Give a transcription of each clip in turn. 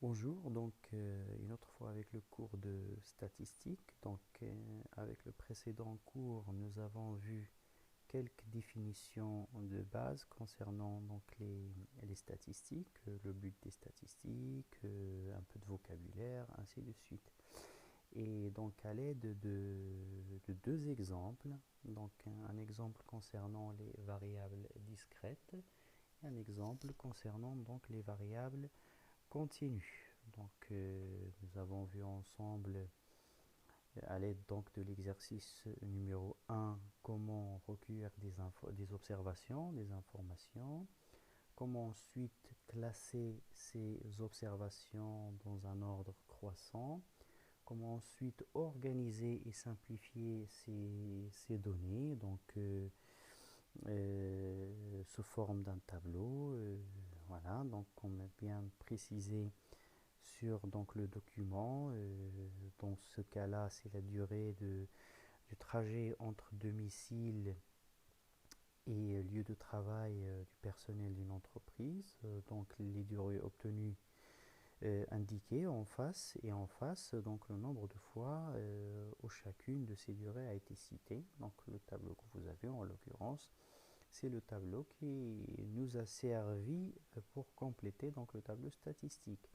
Bonjour, une autre fois avec le cours de statistique. Avec le précédent cours, nous avons vu quelques définitions de base concernant les statistiques, le but des statistiques, un peu de vocabulaire, ainsi de suite. Et donc à l'aide de deux exemples, un exemple concernant les variables discrètes et un exemple concernant les variables continue. Nous avons vu ensemble, à l'aide de l'exercice numéro un, comment recueillir des observations, des informations, comment ensuite classer ces observations dans un ordre croissant, comment ensuite organiser et simplifier ces données, sous forme d'un tableau. Voilà, donc on a bien précisé sur le document. Dans ce cas-là, c'est la durée du trajet entre domicile et lieu de travail du personnel d'une entreprise. Donc les durées obtenues indiquées en face et en face, donc le nombre de fois où chacune de ces durées a été citée. Donc le tableau que vous avez en l'occurrence, c'est le tableau qui nous a servi pour compléter le tableau statistique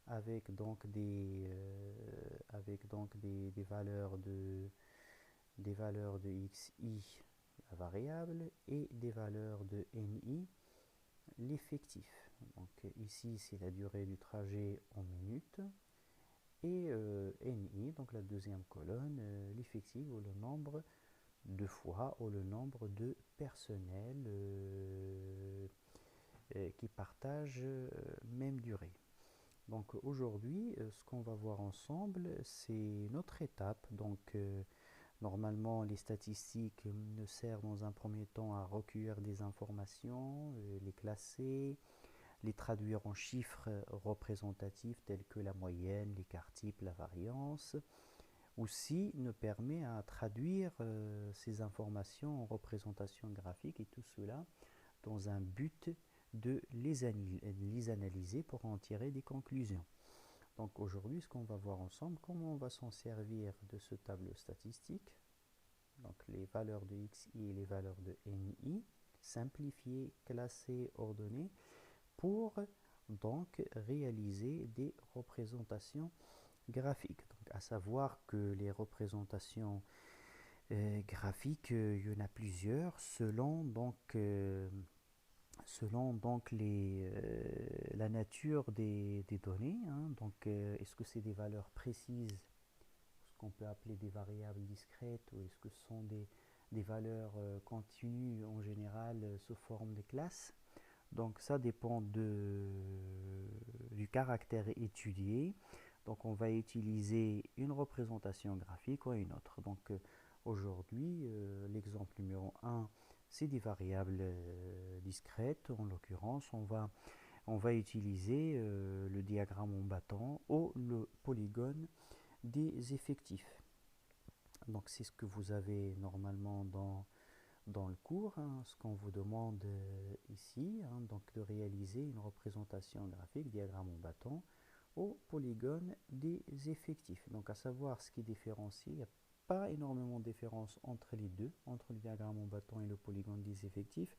avec des valeurs de xi, la variable, et des valeurs de ni, l'effectif. Donc ici c'est la durée du trajet en minutes, et ni, donc la deuxième colonne, l'effectif ou le nombre de fois ou le nombre de personnels qui partagent même durée. Donc aujourd'hui, ce qu'on va voir ensemble, c'est notre étape. Normalement, les statistiques nous servent dans un premier temps à recueillir des informations, les classer, les traduire en chiffres représentatifs tels que la moyenne, l'écart type, la variance. Aussi, nous permet à traduire ces informations en représentation graphique, et tout cela dans un but de les analyser pour en tirer des conclusions. Donc aujourd'hui, ce qu'on va voir ensemble, comment on va s'en servir de ce tableau statistique, donc les valeurs de xi et les valeurs de ni, simplifiées, classées, ordonnées, pour réaliser des représentations graphiques. Donc, à savoir que les représentations graphiques, il y en a plusieurs selon la nature des données. Est-ce que c'est des valeurs précises, ce qu'on peut appeler des variables discrètes, ou est-ce que ce sont des valeurs continues en général sous forme de classes? Donc ça dépend du caractère étudié. Donc on va utiliser une représentation graphique ou une autre. Aujourd'hui, l'exemple numéro un, c'est des variables discrètes. En l'occurrence, on va utiliser le diagramme en bâton ou le polygone des effectifs. Donc c'est ce que vous avez normalement dans le cours, hein. Ce qu'on vous demande ici, hein, de réaliser une représentation graphique, diagramme en bâton, au polygone des effectifs. Donc à savoir ce qui différencie, il n'y a pas énormément de différence entre les deux, entre le diagramme en bâton et le polygone des effectifs.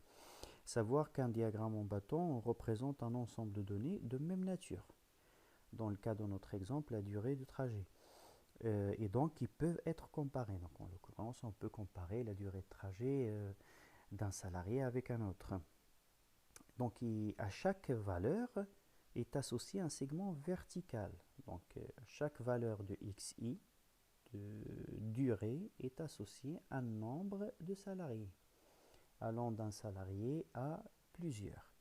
Savoir qu'un diagramme en bâton représente un ensemble de données de même nature. Dans le cas de notre exemple, la durée du trajet. Et donc, ils peuvent être comparés. Donc, en l'occurrence, on peut comparer la durée de trajet d'un salarié avec un autre. Donc, à chaque valeur est associé un segment vertical. Chaque valeur de xi, de durée, est associée à un nombre de salariés, allant d'un salarié à plusieurs.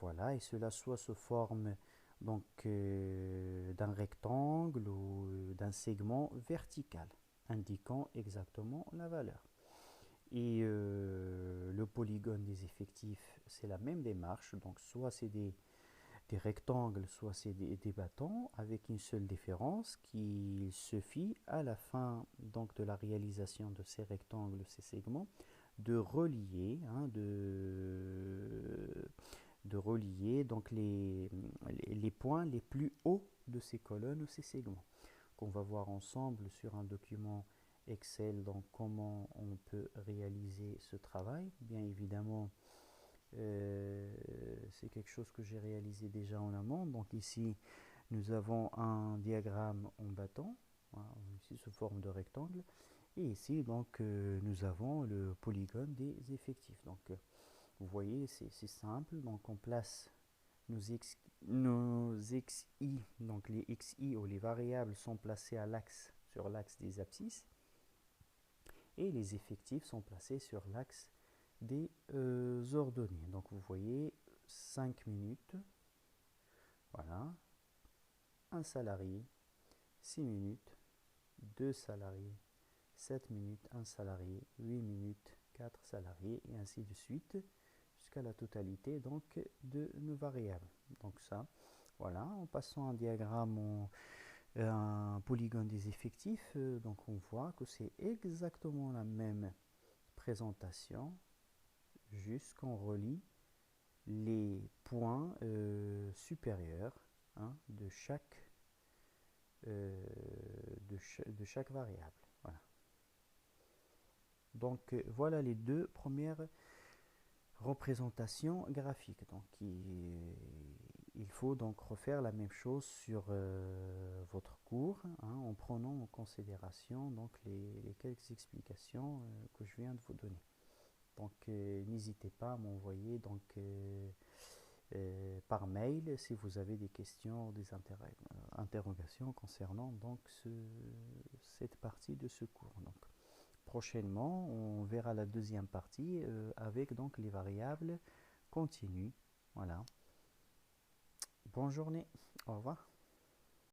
Voilà, et cela soit sous forme d'un rectangle ou d'un segment vertical, indiquant exactement la valeur. Et le polygone des effectifs, c'est la même démarche. Donc soit c'est des rectangles, soit c'est des bâtons, avec une seule différence qui se fie à la fin de la réalisation de ces rectangles, ces segments, de relier, de relier donc les points les plus hauts de ces colonnes ou ces segments. Qu'on va voir ensemble sur un document Excel, donc comment on peut réaliser ce travail. Bien évidemment, c'est quelque chose que j'ai réalisé déjà en amont. Donc ici, nous avons un diagramme en bâton, voilà, ici sous forme de rectangle. Et ici, donc, nous avons le polygone des effectifs. Donc, vous voyez, c'est simple. Donc, on place nos xi, donc les xi ou les variables sont placées à l'axe, sur l'axe des abscisses. Et les effectifs sont placés sur l'axe des ordonnées. Donc, vous voyez, 5 minutes, voilà, un salarié, 6 minutes, 2 salariés, 7 minutes, 1 salarié, 8 minutes, 4 salariés, et ainsi de suite, jusqu'à la totalité donc de nos variables. Donc ça, voilà, en passant un diagramme, un polygone des effectifs, donc on voit que c'est exactement la même présentation, juste qu'on relie les points supérieurs, hein, de chaque variable. Voilà. Donc voilà les deux premières représentations graphiques. Donc il faut donc refaire la même chose sur votre cours, hein, en prenant en considération donc les quelques explications que je viens de vous donner. Donc n'hésitez pas à m'envoyer donc par mail si vous avez des questions, des interrogations concernant donc cette partie de ce cours. Donc, prochainement, on verra la deuxième partie avec donc les variables continues. Voilà. Bonne journée. Au revoir.